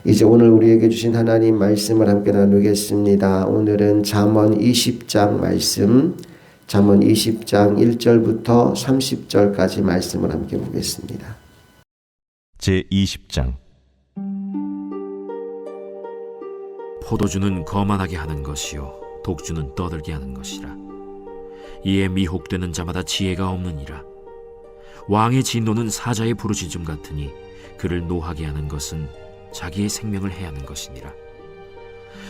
이제 오늘 우리에게 주신 하나님 말씀을 함께 나누겠습니다. 오늘은 잠언 20장 말씀, 잠언 20장 1절부터 30절까지 말씀을 함께 보겠습니다. 제20장. 포도주는 거만하게 하는 것이요 독주는 떠들게 하는 것이라. 이에 미혹되는 자마다 지혜가 없느니라. 왕의 진노는 사자의 부르짖음 같으니 그를 노하게 하는 것은 자기의 생명을 해하는 것이니라.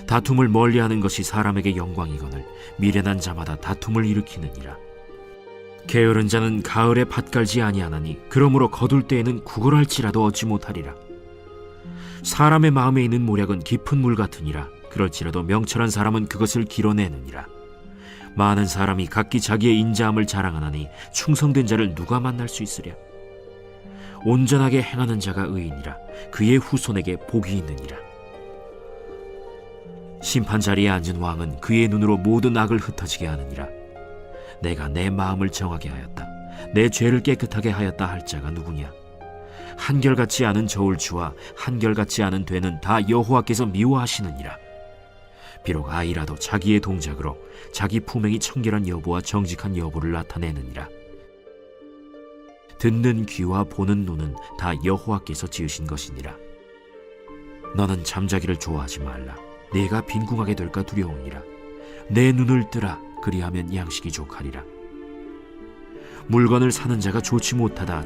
다툼을 멀리하는 것이 사람에게 영광이거늘 미련한 자마다 다툼을 일으키느니라. 게으른 자는 가을에 밭 갈지 아니하나니 그러므로 거둘 때에는 구걸할지라도 얻지 못하리라. 사람의 마음에 있는 모략은 깊은 물 같으니라. 그럴지라도 명철한 사람은 그것을 길어내느니라. 많은 사람이 각기 자기의 인자함을 자랑하나니 충성된 자를 누가 만날 수 있으랴. 온전하게 행하는 자가 의인이라. 그의 후손에게 복이 있느니라. 심판 자리에 앉은 왕은 그의 눈으로 모든 악을 흩어지게 하느니라. 내가 내 마음을 정하게 하였다. 내 죄를 깨끗하게 하였다 할 자가 누구냐. 한결같지 않은 저울추와 한결같지 않은 되는 다 여호와께서 미워하시느니라. 비록 아이라도 자기의 동작으로 자기 품행이 청결한 여부와 정직한 여부를 나타내느니라. 듣는 귀와 보는 눈은 다 여호와께서 지으신 것이니라. 너는 잠자기를 좋아하지 말라. 네가 빈궁하게 될까 두려우니라. 내 눈을 뜨라. 그리하면 양식이 족하리라. 물건을 사는 자가 좋지 못하다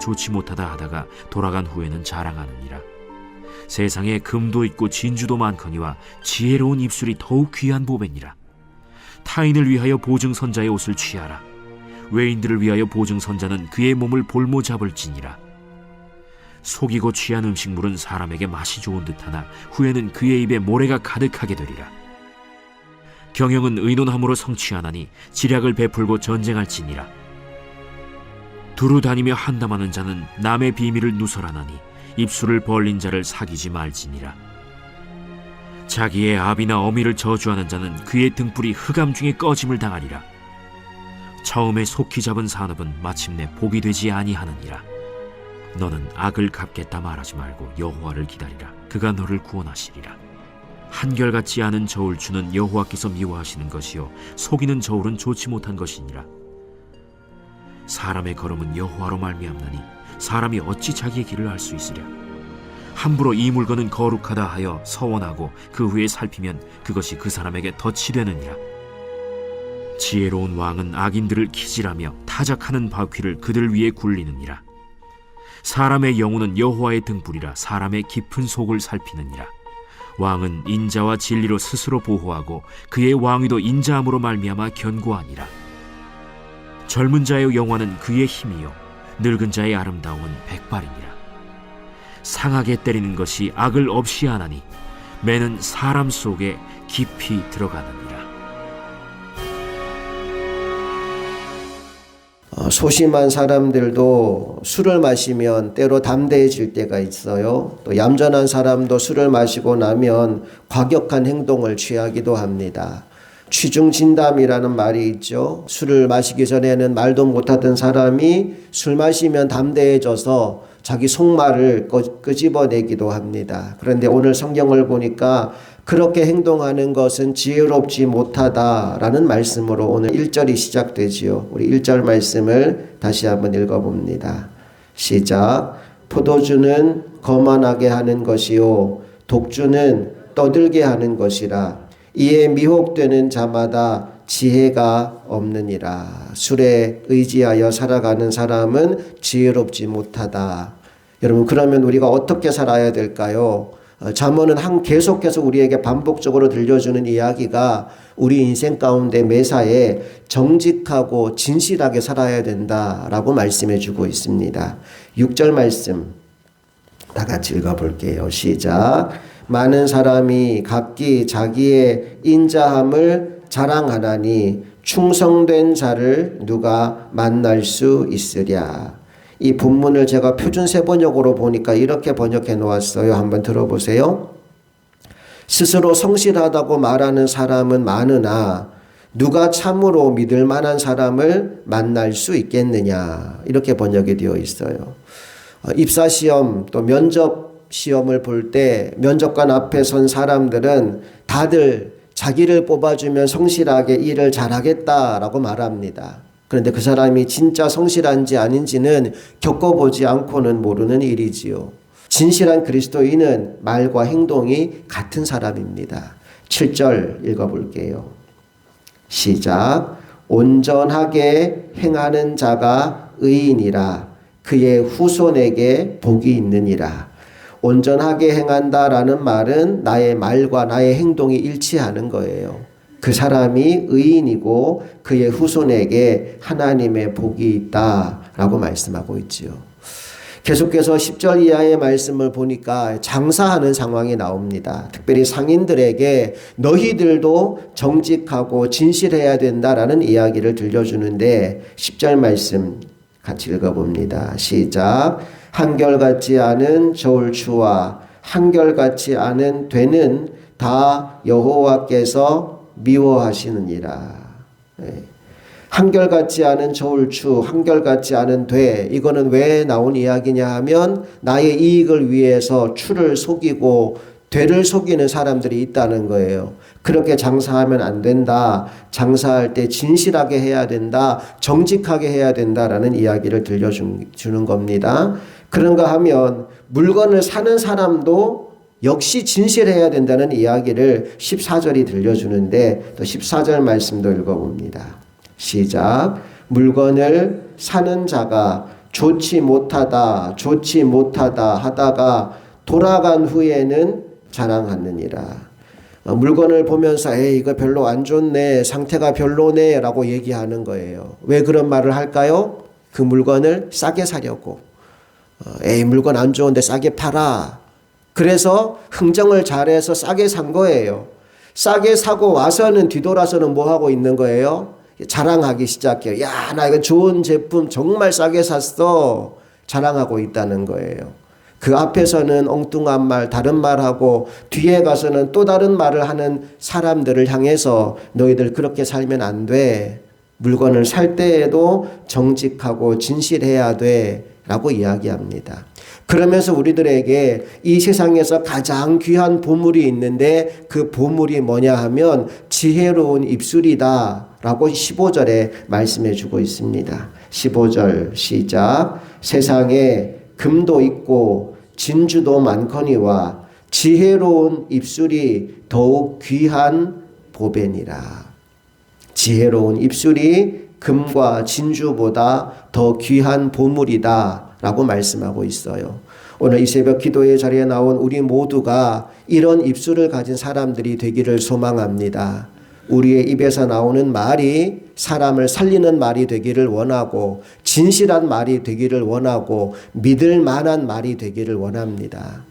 하다가 돌아간 후에는 자랑하느니라. 세상에 금도 있고 진주도 많거니와 지혜로운 입술이 더욱 귀한 보배니라. 타인을 위하여 보증선자의 옷을 취하라. 외인들을 위하여 보증선자는 그의 몸을 볼모 잡을지니라. 속이고 취한 음식물은 사람에게 맛이 좋은 듯하나 후에는 그의 입에 모래가 가득하게 되리라. 경영은 의논함으로 성취하나니 지략을 베풀고 전쟁할지니라. 두루 다니며 한담하는 자는 남의 비밀을 누설하나니 입술을 벌린 자를 사귀지 말지니라. 자기의 아비나 어미를 저주하는 자는 그의 등불이 흑암 중에 꺼짐을 당하리라. 처음에 속히 잡은 산업은 마침내 복이 되지 아니하느니라. 너는 악을 갚겠다 말하지 말고 여호와를 기다리라. 그가 너를 구원하시리라. 한결같지 않은 저울추는 여호와께서 미워하시는 것이요 속이는 저울은 좋지 못한 것이니라. 사람의 걸음은 여호와로 말미암나니 사람이 어찌 자기의 길을 알 수 있으랴. 함부로 이 물건은 거룩하다 하여 서원하고 그 후에 살피면 그것이 그 사람에게 덫이 되느니라. 지혜로운 왕은 악인들을 기질하며 타작하는 바퀴를 그들 위에 굴리느니라. 사람의 영혼은 여호와의 등불이라. 사람의 깊은 속을 살피느니라. 왕은 인자와 진리로 스스로 보호하고 그의 왕위도 인자함으로 말미암아 견고하니라. 젊은 자의 영화는 그의 힘이요 늙은 자의 아름다움은 백발이니라. 상하게 때리는 것이 악을 없이 하나니 매는 사람 속에 깊이 들어가느니라. 소심한 사람들도 술을 마시면 때로 담대해질 때가 있어요. 또 얌전한 사람도 술을 마시고 나면 과격한 행동을 취하기도 합니다. 취중진담이라는 말이 있죠. 술을 마시기 전에는 말도 못하던 사람이 술 마시면 담대해져서 자기 속말을 끄집어내기도 합니다. 그런데 오늘 성경을 보니까 그렇게 행동하는 것은 지혜롭지 못하다라는 말씀으로 오늘 1절이 시작되지요. 우리 1절 말씀을 다시 한번 읽어봅니다. 시작. 포도주는 거만하게 하는 것이요 독주는 떠들게 하는 것이라. 이에 미혹되는 자마다 지혜가 없느니라. 술에 의지하여 살아가는 사람은 지혜롭지 못하다. 여러분, 그러면 우리가 어떻게 살아야 될까요? 잠언은 계속해서 우리에게 반복적으로 들려주는 이야기가 우리 인생 가운데 매사에 정직하고 진실하게 살아야 된다라고 말씀해 주고 있습니다. 6절 말씀 다 같이 읽어볼게요. 시작. 많은 사람이 각기 자기의 인자함을 자랑하나니 충성된 자를 누가 만날 수 있으랴. 이 본문을 제가 표준세 번역으로 보니까 이렇게 번역해 놓았어요. 한번 들어보세요. 스스로 성실하다고 말하는 사람은 많으나 누가 참으로 믿을 만한 사람을 만날 수 있겠느냐. 이렇게 번역이 되어 있어요. 입사시험 또 면접 시험을 볼 때 면접관 앞에 선 사람들은 다들 자기를 뽑아주면 성실하게 일을 잘하겠다라고 말합니다. 그런데 그 사람이 진짜 성실한지 아닌지는 겪어보지 않고는 모르는 일이지요. 진실한 그리스도인은 말과 행동이 같은 사람입니다. 7절 읽어볼게요. 시작. 온전하게 행하는 자가 의인이라 그의 후손에게 복이 있느니라. 온전하게 행한다라는 말은 나의 말과 나의 행동이 일치하는 거예요. 그 사람이 의인이고 그의 후손에게 하나님의 복이 있다라고 말씀하고 있지요. 계속해서 10절 이하의 말씀을 보니까 장사하는 상황이 나옵니다. 특별히 상인들에게 너희들도 정직하고 진실해야 된다라는 이야기를 들려주는데 10절 말씀 같이 읽어봅니다. 시작. 한결같지 않은 저울추와 한결같이 않은 되는 다 여호와께서 미워하시느니라. 한결같지 않은 저울추, 한결같지 않은 돼. 이거는 왜 나온 이야기냐 하면 나의 이익을 위해서 추를 속이고 되를 속이는 사람들이 있다는 거예요. 그렇게 장사하면 안 된다. 장사할 때 진실하게 해야 된다. 정직하게 해야 된다라는 이야기를 들려주는 겁니다. 그런가 하면 물건을 사는 사람도 역시 진실해야 된다는 이야기를 14절이 들려주는데 또 14절 말씀도 읽어봅니다. 시작. 물건을 사는 자가 좋지 못하다 하다가 돌아간 후에는 자랑하느니라. 물건을 보면서 이거 별로 안 좋네, 상태가 별로네 라고 얘기하는 거예요. 왜 그런 말을 할까요? 그 물건을 싸게 사려고. 물건 안 좋은데 싸게 팔아. 그래서 흥정을 잘해서 싸게 산 거예요. 싸게 사고 와서는 뒤돌아서는 뭐 하고 있는 거예요? 자랑하기 시작해요. 야, 나 이거 좋은 제품 정말 싸게 샀어. 자랑하고 있다는 거예요. 그 앞에서는 엉뚱한 말, 다른 말하고 뒤에 가서는 또 다른 말을 하는 사람들을 향해서 너희들 그렇게 살면 안 돼. 물건을 살 때에도 정직하고 진실해야 돼. 라고 이야기합니다. 그러면서 우리들에게 이 세상에서 가장 귀한 보물이 있는데 그 보물이 뭐냐 하면 지혜로운 입술이다. 라고 15절에 말씀해 주고 있습니다. 15절 시작. 세상에 금도 있고 진주도 많거니와 지혜로운 입술이 더욱 귀한 보배니라. 지혜로운 입술이 금과 진주보다 더 귀한 보물이다 라고 말씀하고 있어요. 오늘 이 새벽 기도의 자리에 나온 우리 모두가 이런 입술을 가진 사람들이 되기를 소망합니다. 우리의 입에서 나오는 말이 사람을 살리는 말이 되기를 원하고 진실한 말이 되기를 원하고 믿을 만한 말이 되기를 원합니다.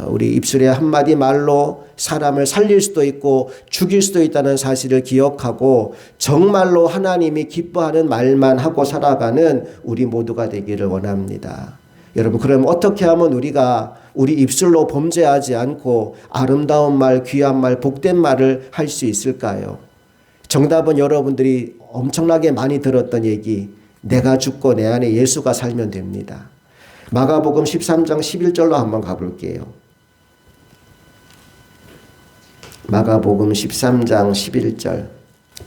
우리 입술의 한마디 말로 사람을 살릴 수도 있고 죽일 수도 있다는 사실을 기억하고 정말로 하나님이 기뻐하는 말만 하고 살아가는 우리 모두가 되기를 원합니다. 여러분, 그럼 어떻게 하면 우리가 우리 입술로 범죄하지 않고 아름다운 말, 귀한 말, 복된 말을 할 수 있을까요? 정답은 여러분들이 엄청나게 많이 들었던 얘기, 내가 죽고 내 안에 예수가 살면 됩니다. 마가복음 13장 11절로 한번 가볼게요. 마가복음 13장 11절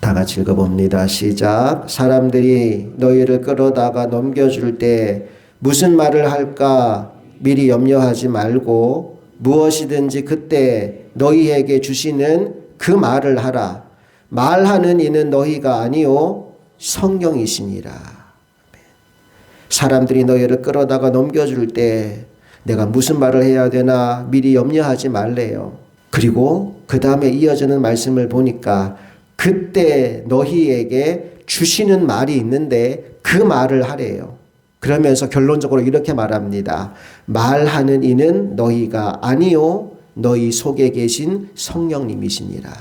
다 같이 읽어봅니다. 시작. 사람들이 너희를 끌어다가 넘겨줄 때 무슨 말을 할까 미리 염려하지 말고 무엇이든지 그때 너희에게 주시는 그 말을 하라. 말하는 이는 너희가 아니요 성령이시니라. 사람들이 너희를 끌어다가 넘겨줄 때 내가 무슨 말을 해야 되나 미리 염려하지 말래요. 그리고 그 다음에 이어지는 말씀을 보니까 그때 너희에게 주시는 말이 있는데 그 말을 하래요. 그러면서 결론적으로 이렇게 말합니다. 말하는 이는 너희가 아니요 너희 속에 계신 성령님이시니라.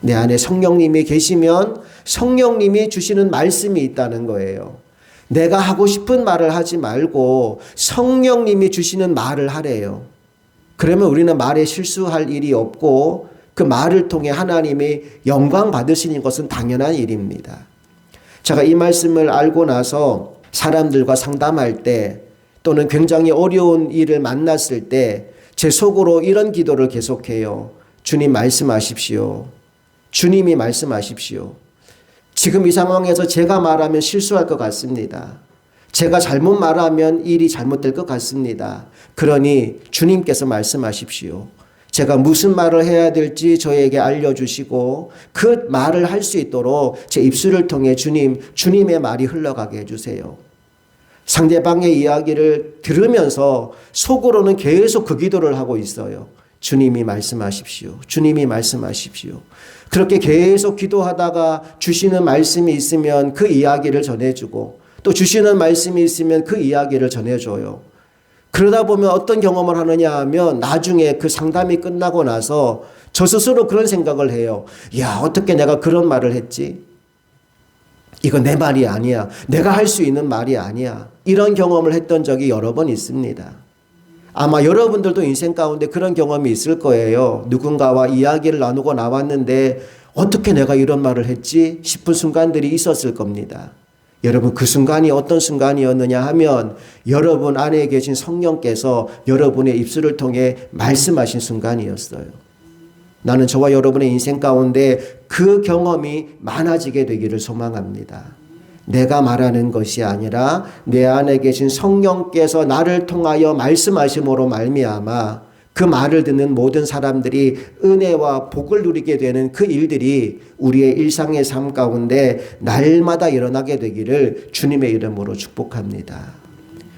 내 안에 성령님이 계시면 성령님이 주시는 말씀이 있다는 거예요. 내가 하고 싶은 말을 하지 말고 성령님이 주시는 말을 하래요. 그러면 우리는 말에 실수할 일이 없고 그 말을 통해 하나님이 영광 받으시는 것은 당연한 일입니다. 제가 이 말씀을 알고 나서 사람들과 상담할 때 또는 굉장히 어려운 일을 만났을 때 제 속으로 이런 기도를 계속해요. 주님 말씀하십시오. 주님이 말씀하십시오. 지금 이 상황에서 제가 말하면 실수할 것 같습니다. 제가 잘못 말하면 일이 잘못될 것 같습니다. 그러니 주님께서 말씀하십시오. 제가 무슨 말을 해야 될지 저에게 알려주시고 그 말을 할 수 있도록 제 입술을 통해 주님의 말이 흘러가게 해주세요. 상대방의 이야기를 들으면서 속으로는 계속 그 기도를 하고 있어요. 주님이 말씀하십시오. 주님이 말씀하십시오. 그렇게 계속 기도하다가 주시는 말씀이 있으면 그 이야기를 전해주고 또 주시는 말씀이 있으면 그 이야기를 전해줘요. 그러다 보면 어떤 경험을 하느냐 하면 나중에 그 상담이 끝나고 나서 저 스스로 그런 생각을 해요. 야, 어떻게 내가 그런 말을 했지? 이건 내 말이 아니야. 내가 할 수 있는 말이 아니야. 이런 경험을 했던 적이 여러 번 있습니다. 아마 여러분들도 인생 가운데 그런 경험이 있을 거예요. 누군가와 이야기를 나누고 나왔는데 어떻게 내가 이런 말을 했지 싶은 순간들이 있었을 겁니다. 여러분, 그 순간이 어떤 순간이었느냐 하면 여러분 안에 계신 성령께서 여러분의 입술을 통해 말씀하신 순간이었어요. 나는 저와 여러분의 인생 가운데 그 경험이 많아지게 되기를 소망합니다. 내가 말하는 것이 아니라 내 안에 계신 성령께서 나를 통하여 말씀하심으로 말미암아 그 말을 듣는 모든 사람들이 은혜와 복을 누리게 되는 그 일들이 우리의 일상의 삶 가운데 날마다 일어나게 되기를 주님의 이름으로 축복합니다.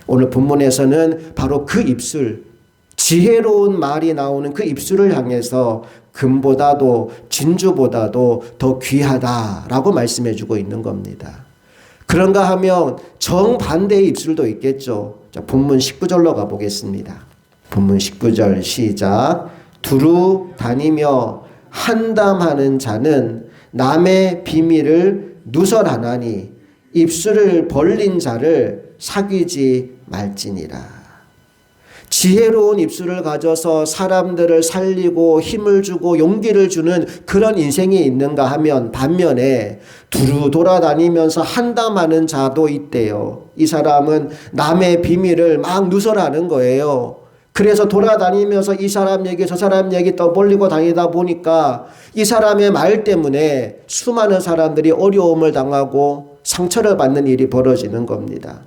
오늘 본문에서는 바로 그 입술, 지혜로운 말이 나오는 그 입술을 향해서 금보다도 진주보다도 더 귀하다라고 말씀해 주고 있는 겁니다. 그런가 하면 정반대의 입술도 있겠죠. 자, 본문 19절로 가보겠습니다. 본문 19절 시작. 두루 다니며 한담하는 자는 남의 비밀을 누설하나니 입술을 벌린 자를 사귀지 말지니라. 지혜로운 입술을 가져서 사람들을 살리고 힘을 주고 용기를 주는 그런 인생이 있는가 하면 반면에 두루 돌아다니면서 한담하는 자도 있대요. 이 사람은 남의 비밀을 막 누설하는 거예요. 그래서 돌아다니면서 이 사람 얘기 저 사람 얘기 떠벌리고 다니다 보니까 이 사람의 말 때문에 수많은 사람들이 어려움을 당하고 상처를 받는 일이 벌어지는 겁니다.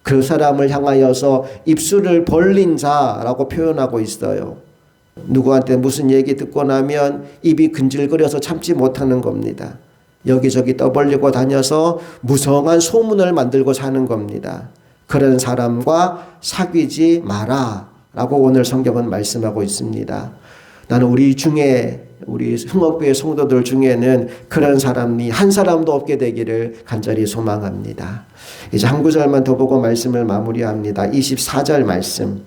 그 사람을 향하여서 입술을 벌린 자라고 표현하고 있어요. 누구한테 무슨 얘기 듣고 나면 입이 근질거려서 참지 못하는 겁니다. 여기저기 떠벌리고 다녀서 무성한 소문을 만들고 사는 겁니다. 그런 사람과 사귀지 마라 라고 오늘 성경은 말씀하고 있습니다. 나는 우리 흥옥교회 성도들 중에는 그런 사람이 한 사람도 없게 되기를 간절히 소망합니다. 이제 한 구절만 더 보고 말씀을 마무리합니다. 24절 말씀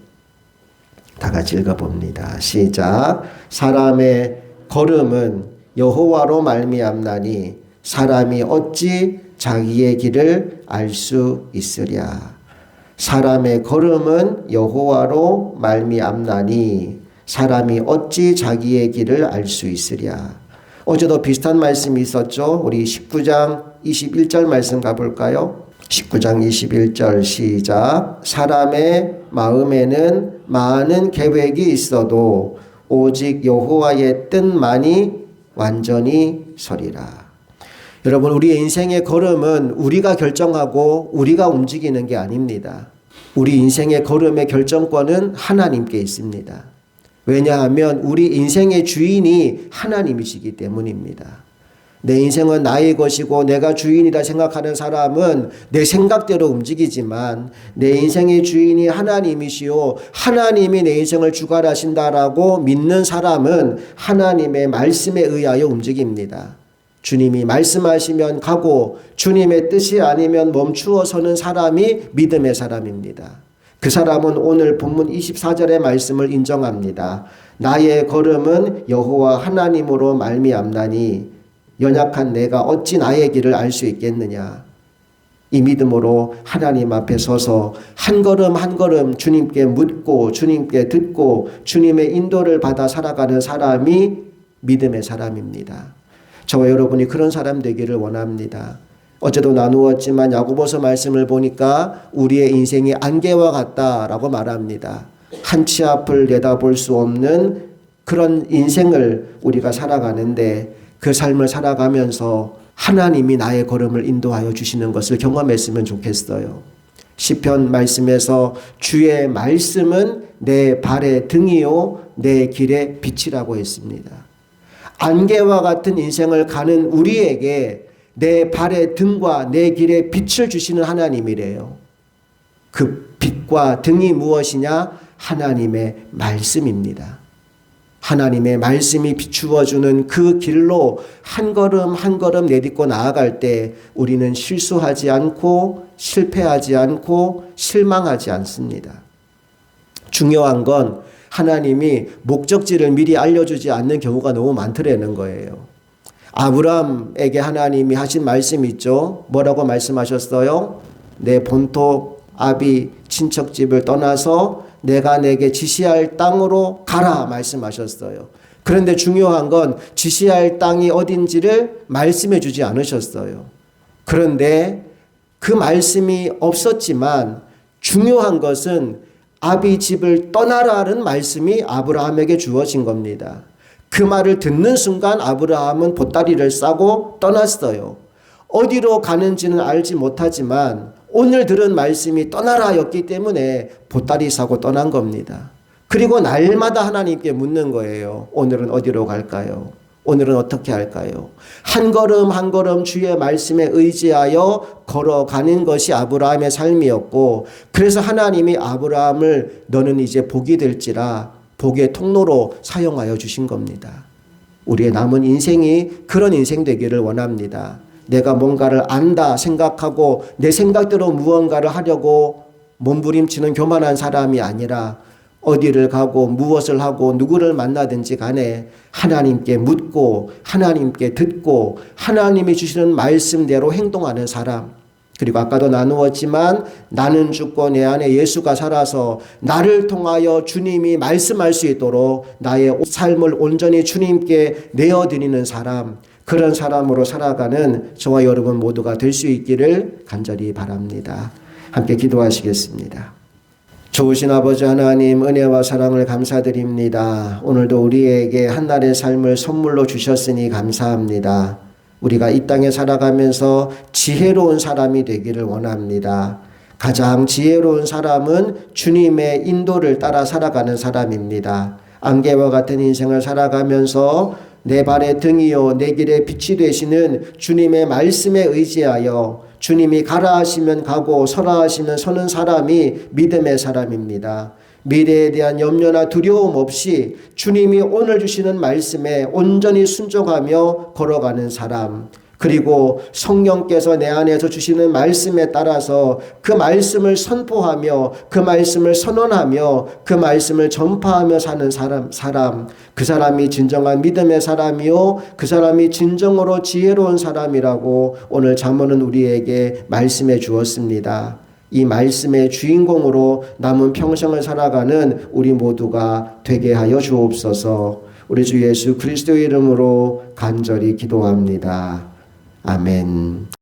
다 같이 읽어봅니다. 시작. 사람의 걸음은 여호와로 말미암나니 사람이 어찌 자기의 길을 알 수 있으랴. 사람의 걸음은 여호와로 말미암나니 사람이 어찌 자기의 길을 알 수 있으랴. 어제도 비슷한 말씀이 있었죠. 우리 19장 21절 말씀 가볼까요? 19장 21절 시작. 사람의 마음에는 많은 계획이 있어도 오직 여호와의 뜻만이 완전히 서리라. 여러분, 우리의 인생의 걸음은 우리가 결정하고 우리가 움직이는 게 아닙니다. 우리 인생의 걸음의 결정권은 하나님께 있습니다. 왜냐하면 우리 인생의 주인이 하나님이시기 때문입니다. 내 인생은 나의 것이고 내가 주인이다 생각하는 사람은 내 생각대로 움직이지만 내 인생의 주인이 하나님이시오, 하나님이 내 인생을 주관하신다라고 믿는 사람은 하나님의 말씀에 의하여 움직입니다. 주님이 말씀하시면 가고 주님의 뜻이 아니면 멈추어 서는 사람이 믿음의 사람입니다. 그 사람은 오늘 본문 24절의 말씀을 인정합니다. 나의 걸음은 여호와 하나님으로 말미암나니 연약한 내가 어찌 나의 길을 알 수 있겠느냐. 이 믿음으로 하나님 앞에 서서 한 걸음 한 걸음 주님께 묻고 주님께 듣고 주님의 인도를 받아 살아가는 사람이 믿음의 사람입니다. 저와 여러분이 그런 사람 되기를 원합니다. 어제도 나누었지만 야고보서 말씀을 보니까 우리의 인생이 안개와 같다라고 말합니다. 한치 앞을 내다볼 수 없는 그런 인생을 우리가 살아가는데 그 삶을 살아가면서 하나님이 나의 걸음을 인도하여 주시는 것을 경험했으면 좋겠어요. 시편 말씀에서 주의 말씀은 내 발의 등이요 내 길의 빛이라고 했습니다. 안개와 같은 인생을 가는 우리에게 내 발의 등과 내 길의 빛을 주시는 하나님이래요. 그 빛과 등이 무엇이냐? 하나님의 말씀입니다. 하나님의 말씀이 비추어주는 그 길로 한 걸음 한 걸음 내딛고 나아갈 때 우리는 실수하지 않고 실패하지 않고 실망하지 않습니다. 중요한 건 하나님이 목적지를 미리 알려주지 않는 경우가 너무 많더라는 거예요. 아브라함에게 하나님이 하신 말씀이 있죠. 뭐라고 말씀하셨어요? 내 본토 아비 친척집을 떠나서 내가 내게 지시할 땅으로 가라 말씀하셨어요. 그런데 중요한 건 지시할 땅이 어딘지를 말씀해 주지 않으셨어요. 그런데 그 말씀이 없었지만 중요한 것은 아비 집을 떠나라는 말씀이 아브라함에게 주어진 겁니다. 그 말을 듣는 순간 아브라함은 보따리를 싸고 떠났어요. 어디로 가는지는 알지 못하지만 오늘 들은 말씀이 떠나라였기 때문에 보따리 싸고 떠난 겁니다. 그리고 날마다 하나님께 묻는 거예요. 오늘은 어디로 갈까요? 오늘은 어떻게 할까요? 한 걸음 한 걸음 주의 말씀에 의지하여 걸어가는 것이 아브라함의 삶이었고, 그래서 하나님이 아브라함을 너는 이제 복이 될지라 복의 통로로 사용하여 주신 겁니다. 우리의 남은 인생이 그런 인생 되기를 원합니다. 내가 뭔가를 안다 생각하고 내 생각대로 무언가를 하려고 몸부림치는 교만한 사람이 아니라 어디를 가고 무엇을 하고 누구를 만나든지 간에 하나님께 묻고 하나님께 듣고 하나님이 주시는 말씀대로 행동하는 사람, 그리고 아까도 나누었지만 나는 죽고 내 안에 예수가 살아서 나를 통하여 주님이 말씀할 수 있도록 나의 삶을 온전히 주님께 내어드리는 사람, 그런 사람으로 살아가는 저와 여러분 모두가 될 수 있기를 간절히 바랍니다. 함께 기도하시겠습니다. 좋으신 아버지 하나님, 은혜와 사랑을 감사드립니다. 오늘도 우리에게 한날의 삶을 선물로 주셨으니 감사합니다. 우리가 이 땅에 살아가면서 지혜로운 사람이 되기를 원합니다. 가장 지혜로운 사람은 주님의 인도를 따라 살아가는 사람입니다. 안개와 같은 인생을 살아가면서 내 발의 등이요 내 길의 빛이 되시는 주님의 말씀에 의지하여 주님이 가라 하시면 가고 서라 하시면 서는 사람이 믿음의 사람입니다. 미래에 대한 염려나 두려움 없이 주님이 오늘 주시는 말씀에 온전히 순종하며 걸어가는 사람, 그리고 성령께서 내 안에서 주시는 말씀에 따라서 그 말씀을 선포하며 그 말씀을 선언하며 그 말씀을 전파하며 사는 사람, 그 사람이 진정한 믿음의 사람이요 그 사람이 진정으로 지혜로운 사람이라고 오늘 잠언은 우리에게 말씀해 주었습니다. 이 말씀의 주인공으로 남은 평생을 살아가는 우리 모두가 되게 하여 주옵소서. 우리 주 예수 그리스도의 이름으로 간절히 기도합니다. 아멘.